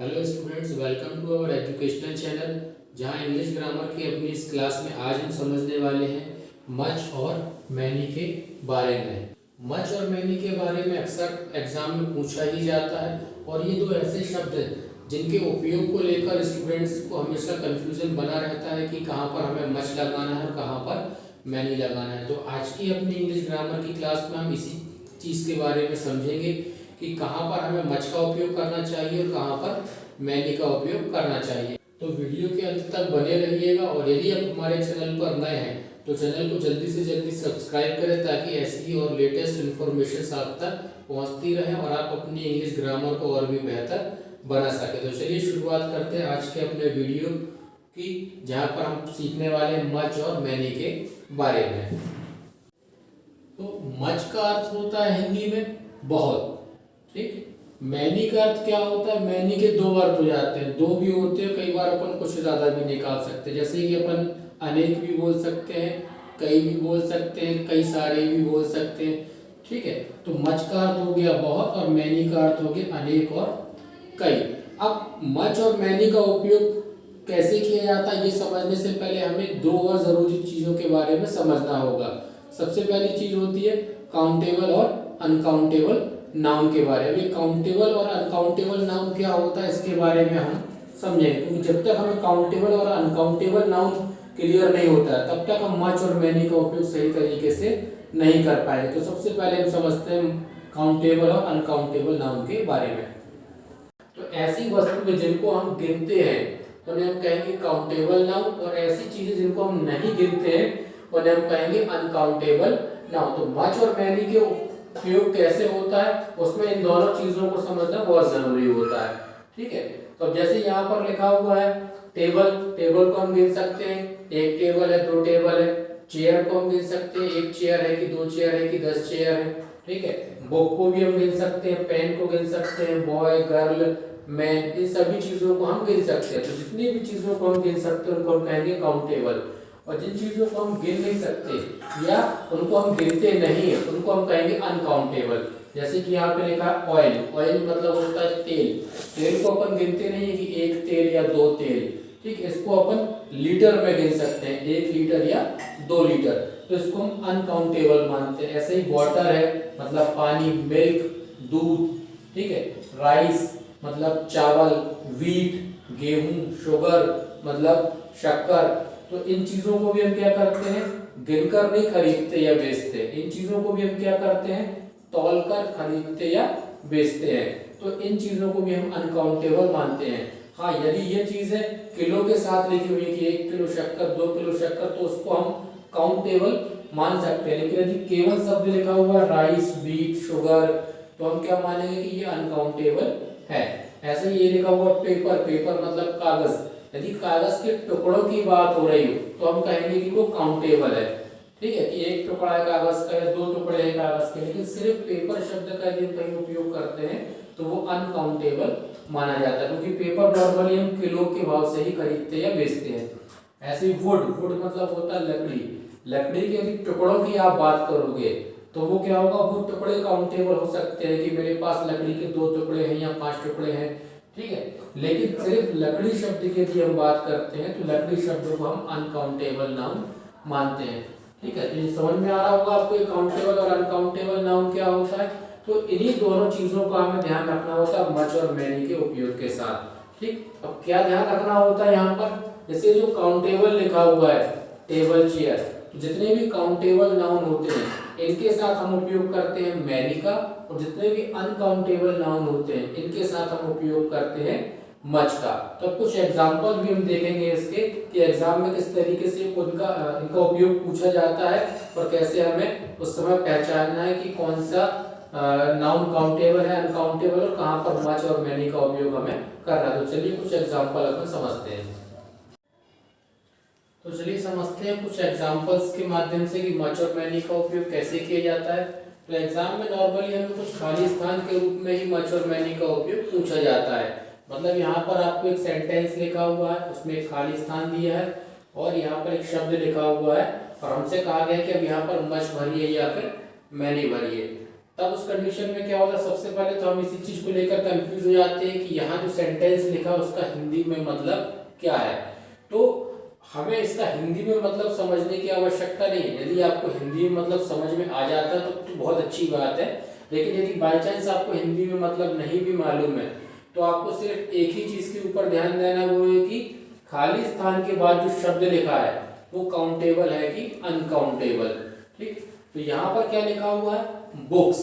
Hello students, welcome to our educational channel. जहां English grammar की अपनी इस क्लास में आज हम समझने वाले हैं मच और मैनी के बारे में। मच और मैनी के बारे में अक्सर एग्जाम में पूछा ही जाता है और ये दो ऐसे शब्द हैं जिनके उपयोग को लेकर स्टूडेंट्स को हमेशा कंफ्यूजन बना रहता है कि कहाँ पर हमें मच लगाना है और कहाँ पर मैनी लगाना है। तो आज की अपनी इंग्लिश ग्रामर की क्लास में हम इसी चीज़ के बारे में समझेंगे कि कहाँ पर हमें मच का उपयोग करना चाहिए और कहाँ पर मैनी का उपयोग करना चाहिए। तो वीडियो के अंत तक बने रहिएगा और यदि आप हमारे चैनल पर नए हैं तो चैनल को जल्दी से जल्दी सब्सक्राइब करें ताकि ऐसी और लेटेस्ट इन्फॉर्मेशन आप तक पहुँचती रहे और आप अपनी इंग्लिश ग्रामर को और भी बेहतर बना सके। तो चलिए शुरुआत करते हैं आज के अपने वीडियो की, जहाँ पर हम सीखने वाले हैं मच और मैनी के बारे में। तो मच का अर्थ होता है हिंदी में बहुत, ठीक। मैनी का अर्थ क्या होता है? मैनी के दो अर्थ हो जाते हैं, दो भी होते हैं, कई बार अपन कुछ ज्यादा भी निकाल सकते हैं। जैसे कि अपन अनेक भी बोल सकते हैं, कई भी बोल सकते हैं, कई सारे भी बोल सकते हैं, ठीक है। तो मच का अर्थ हो गया बहुत और मैनी का अर्थ हो गया अनेक और कई। अब मच और मैनी का उपयोग कैसे किया जाता है ये समझने से पहले हमें दो और जरूरी चीजों के बारे में समझना होगा। सबसे पहली चीज होती है काउंटेबल और अनकाउंटेबल नाउन के बारे में। काउंटेबल और अनकाउंटेबल नाउन क्या होता है इसके बारे में हम समझेंगे, क्योंकि जब तक हमें काउंटेबल और अनकाउंटेबल नाउन क्लियर नहीं होता है तब तक हम मच और मैनी का उपयोग सही तरीके से नहीं कर पाएंगे। तो सबसे पहले हम समझते हैं काउंटेबल और अनकाउंटेबल नाउन के बारे में। तो ऐसी वस्तु जिनको हम गिनते हैं तो उन्हें हम कहेंगे काउंटेबल नाउन, और ऐसी चीजें जिनको हम नहीं गिनते हैं उन्हें हम कहेंगे अनकाउंटेबल नाउन। तो मच और मैनी के उपयोग कैसे होता है उसमें इन दोनों चीजों को समझना बहुत जरूरी होता है, ठीक है। तो जैसे यहाँ पर लिखा हुआ है टेबल, टेबल को हम गिन सकते हैं, एक टेबल है, दो टेबल है। चेयर को हम गिन सकते हैं, एक चेयर है कि दो चेयर है कि 10 चेयर है, ठीक है। बुक को भी हम गिन सकते हैं, पेन को गिन सकते हैं, बॉय गर्ल मैन, इन सभी चीजों को हम गिन सकते हैं। तो जितनी भी चीजों को हम गिन सकते हैं उनको हम कहेंगे काउंटेबल, और जिन चीजों को हम गिन नहीं सकते या उनको हम गिनते नहीं है उनको हम कहेंगे अनकाउंटेबल। जैसे कि यहाँ पे लिखा है ऑयल, ऑयल मतलब होता है तेल। तेल को अपन गिनते नहीं है कि एक तेल या दो तेल, ठीक। इसको अपन लीटर में गिन सकते हैं, 1 लीटर या 2 लीटर, तो इसको हम अनकाउंटेबल मानते हैं। ऐसे ही वाटर है मतलब पानी, मिल्क दूध, ठीक है। राइस मतलब चावल, व्हीट गेहूं, शुगर मतलब शक्कर। तो इन चीजों को भी हम क्या करते हैं, गिनकर नहीं खरीदते या बेचते, इन चीजों को भी हम क्या करते हैं, तौलकर खरीदते या बेचते हैं। तो इन चीजों को भी हम अनकाउंटेबल मानते हैं। हाँ, यदि ये चीज है किलो के साथ लिखी हुई है कि 1 किलो शक्कर, 2 किलो शक्कर, तो उसको हम काउंटेबल मान सकते हैं। लेकिन यदि केवल शब्द लिखा हुआ राइस, व्हीट, शुगर, तो हम क्या मानेंगे कि ये अनकाउंटेबल है। ऐसे ये लिखा हुआ पेपर, पेपर मतलब कागज, यदि कागज के टुकड़ों की बात हो रही हो तो हम कहेंगे कि वो काउंटेबल है, ठीक है, कि एक टुकड़ा है कागज का या 2 टुकड़े हैं कागज के। लेकिन सिर्फ पेपर शब्द का यदि कहीं उपयोग करते हैं तो वो अनकाउंटेबल माना जाता है, क्योंकि पेपर नॉर्मली हम किलो के भाव से ही खरीदते या बेचते हैं। ऐसे ही वुड, वुड मतलब होता है लकड़ी, लकड़ी के यदि टुकड़ों की आप बात करोगे तो वो क्या होगा, वो टुकड़े काउंटेबल हो सकते हैं कि मेरे पास लकड़ी के 2 टुकड़े हैं या 5 टुकड़े हैं, ठीक है। लेकिन सिर्फ लकड़ी शब्द की यदि हम बात करते हैं तो लकड़ी शब्द को हम अनकाउंटेबल नाउन मानते हैं, ठीक है। तो ये समझ में आ रहा होगा आपको ये काउंटेबल और अनकाउंटेबल नाउन क्या होता है। तो इन्हीं दोनों चीजों का हमें ध्यान रखना होता है मच और मैनी के उपयोग के साथ, ठीक। अब क्या ध्यान रखना होता है यहाँ पर, जैसे जो काउंटेबल लिखा हुआ है टेबल, चेयर, तो जितने भी काउंटेबल नाउन होते हैं इनके साथ हम उपयोग करते हैं मैनी का, और जितने भी अनकाउंटेबल नाउन होते हैं इनके साथ हम उपयोग करते हैं मच का। तो कुछ एग्जांपल भी हम देखेंगे इसके कि एग्जाम में किस तरीके से इनका उपयोग पूछा जाता है और कैसे हमें उस समय पहचानना है कि कौन सा नाउन काउंटेबल है, अनकाउंटेबल, और कहाँ पर मच और मैनी का उपयोग हमें करना है। तो चलिए कुछ एग्जाम्पल अपन समझते हैं। तो चलिए समझते हैं कुछ एग्जांपल्स के माध्यम से कि मच और मैनी का उपयोग कैसे किया जाता है। तो एग्जाम में नॉर्मली हमें कुछ खाली स्थान के रूप में ही मच और मैनी का उपयोग पूछा जाता है। मतलब यहाँ पर आपको एक सेंटेंस लिखा हुआ है, उसमें एक खाली स्थान दिया है और यहाँ पर एक शब्द लिखा हुआ है और हमसे कहा गया कि अब यहाँ पर मच भरिए या फिर मैनी भरिए। तब उस कंडीशन में क्या होता है, सबसे पहले तो हम इसी चीज को लेकर कंफ्यूज हो जाते हैं कि यहाँ जो सेंटेंस लिखा उसका हिंदी में मतलब क्या है। तो हमें इसका हिंदी में मतलब समझने की आवश्यकता नहीं है। यदि आपको हिंदी में मतलब समझ में आ जाता है तो बहुत अच्छी बात है, लेकिन यदि बाई चांस आपको हिंदी में मतलब नहीं भी मालूम है तो आपको सिर्फ एक ही चीज के ऊपर ध्यान देना, वो है कि खाली स्थान के बाद जो शब्द लिखा है वो काउंटेबल है कि अनकाउंटेबल। ठीक, तो यहाँ पर क्या लिखा हुआ है, बुक्स।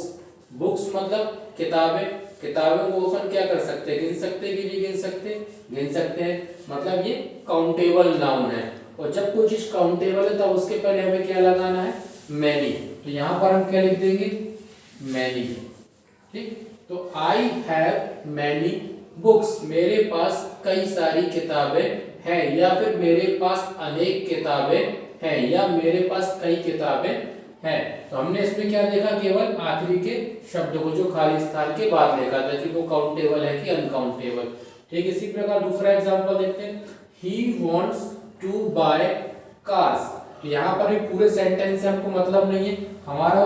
बुक्स मतलब किताबें। किताबें को अपन क्या कर सकते हैं, गिन सकते हैं कि नहीं गिन सकते, गिन सकते हैं, मतलब ये काउंटेबल नाउन है। और जब कोई चीज काउंटेबल है तब उसके पहले हमें क्या लगाना है, मैनी। तो यहाँ पर हम क्या लिख देंगे, मैनी। ठीक, तो आई हैव मैनी बुक्स, मेरे पास कई सारी किताबें हैं, या फिर मेरे पास अनेक किताबें हैं, या मेरे पास कई किताबें हैं। तो हमने इसमें क्या देखा, केवल आखिरी के शब्द को जो खाली स्थान के बाद लिखा था कि वो काउंटेबल है कि अनकाउंटेबल। ठीक, इसी प्रकार दूसरा एग्जांपल देखते हैं, he wants to buy cars. तो यहाँ पर भी पूरे सेंटेंस से हमको मतलब नहीं है, हमारा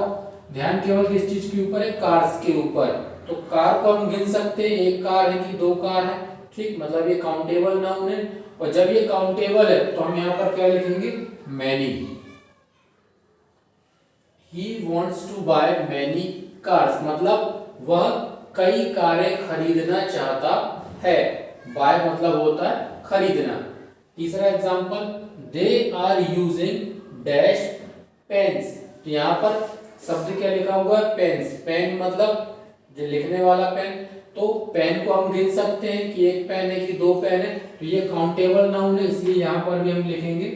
ध्यान केवल किस चीज के ऊपर है, कार्स के ऊपर। तो कार को हम गिन सकते हैं, एक कार है कि दो कार है। ठीक, मतलब ये काउंटेबल नाउन है। और जब ये काउंटेबल है तो हम यहाँ पर क्या लिखेंगे, many. He wants to buy many cars, मतलब वह कई कारें खरीदना चाहता है। बाय मतलब होता है खरीदना। तीसरा example, they are using dash pens. तो यहाँ पर शब्द क्या लिखा हुआ है, पेन्स। पेन मतलब जो लिखने वाला पेन। तो पेन को हम गिन सकते हैं कि एक पेन है कि दो पेन है। तो ये काउंटेबल नाउन है, इसलिए यहाँ पर भी हम लिखेंगे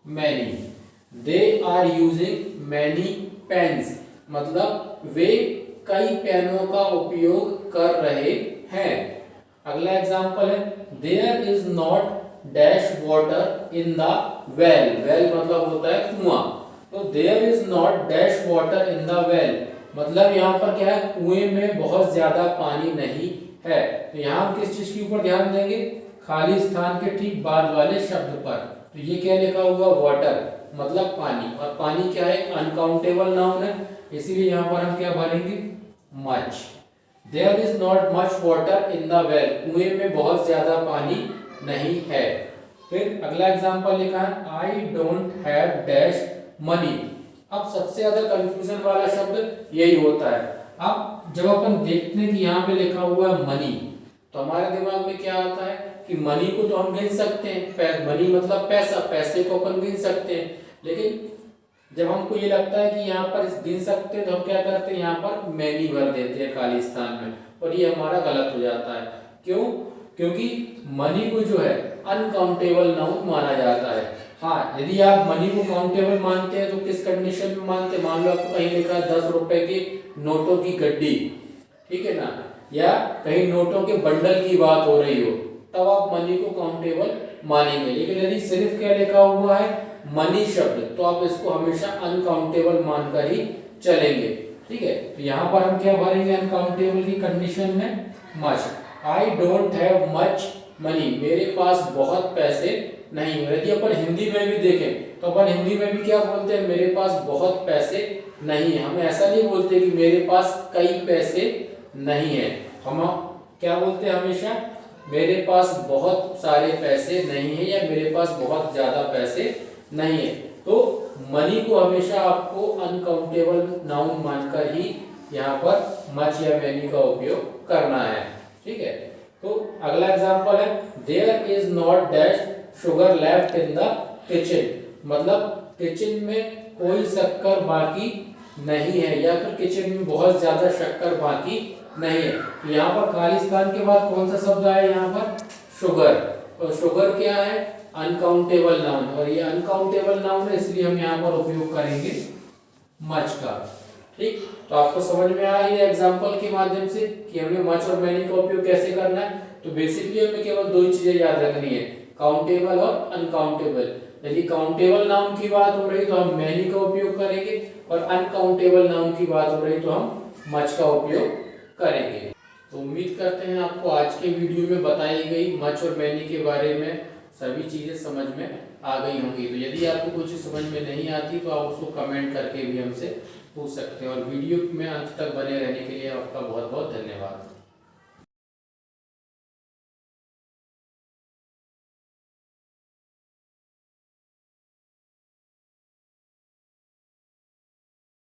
many. They are using many pens, मतलब वे कई पेनों का उपयोग कर रहे हैं। अगला एग्जांपल है, there is not dash water in the well. Well मतलब होता है कुआं। तो there is not dash water in the well, मतलब यहाँ पर क्या है, कुएं में बहुत ज्यादा पानी नहीं है। तो यहाँ हम किस चीज के ऊपर ध्यान देंगे, खाली स्थान के ठीक बाद वाले शब्द पर। तो ये क्या लिखा हुआ, वाटर मतलब पानी। और पानी क्या है, अनकाउंटेबल नाउन है, इसीलिए यहाँ पर हम क्या भरेंगे, much. There is not much water in the well, कुएं में बहुत ज्यादा पानी नहीं है। फिर अगला एग्जांपल लिखा है, I don't have dash money. अब सबसे ज्यादा कंफ्यूजन वाला शब्द यही होता है। अब जब अपन देखते हैं कि यहाँ पे लिखा हुआ है मनी, तो हमारे दिमाग में क्या आता है कि मनी को तो हम गिन सकते हैं, मनी मतलब पैसा, पैसे को अपन गिन सकते हैं। लेकिन जब हमको ये लगता है कि यहाँ पर गिन सकते हैं तो हम क्या करते हैं, यहाँ पर मैनी भर देते हैं खाली स्थान में, और ये हमारा गलत हो जाता है। क्यों, क्योंकि मनी को जो है अनकाउंटेबल नाउन माना जाता है। हाँ, यदि आप मनी को काउंटेबल मानते हैं तो किस कंडीशन में मानते हैं, मान लो आपको कहीं लिखा है 10 रुपए के नोटों की गड्डी, ठीक है ना, या कहीं नोटों के बंडल की बात हो रही हो, तब आप मनी को काउंटेबल मानेंगे। लेकिन यदि सिर्फ क्या लिखा हुआ है, मनी शब्द, तो आप इसको हमेशा अनकाउंटेबल मानकर ही चलेंगे। ठीक है, तो यहाँ पर हम क्या भरेंगे, अनकाउंटेबल की कंडीशन में much. I don't have much money, मेरे पास बहुत पैसे नहीं। यदि अपन हिंदी में भी देखें तो अपन हिंदी में भी क्या बोलते हैं, मेरे पास बहुत पैसे नहीं है। हम ऐसा नहीं बोलते कि मेरे पास कई पैसे नहीं है, हम क्या बोलते हैं हमेशा, मेरे पास बहुत सारे पैसे नहीं है, या मेरे पास बहुत ज्यादा पैसे नहीं है। तो मनी को हमेशा आपको अनकाउंटेबल नाउन मानकर ही यहाँ पर मच या मैनी का उपयोग करना है। ठीक है, तो अगला एग्जांपल है, there is not dash sugar left in the kitchen, मतलब किचन में कोई शक्कर बाकी नहीं है, या फिर किचन में बहुत ज्यादा शक्कर बाकी नहीं है। तो यहाँ पर खाली स्थान के बाद कौन सा शब्द आया, यहाँ पर शुगर। तो शुगर क्या है, अनकाउंटेबल नाउन, और ये अनकाउंटेबल नाउन है, इसलिए हम यहाँ पर उपयोग करेंगे मच का। ठीक, तो आपको समझ में आया ये एग्जांपल के माध्यम से कि हमें मच और मैनी का उपयोग कैसे करना है। तो बेसिकली हमें केवल दो ही चीजें याद रखनी है, काउंटेबल और अनकाउंटेबल। यदि काउंटेबल नाउन की बात हो रही तो हम मैनी का उपयोग करेंगे, और अनकाउंटेबल नाउन की बात हो रही तो हम मच का उपयोग करेंगे। तो उम्मीद करते हैं आपको आज के वीडियो में बताई गई मच और मैनी के बारे में सभी चीजें समझ में आ गई होंगी। तो यदि आपको कुछ समझ में नहीं आती तो आप उसको कमेंट करके भी हमसे पूछ सकते हैं। और वीडियो में अंत तक बने रहने के लिए आपका बहुत बहुत धन्यवाद।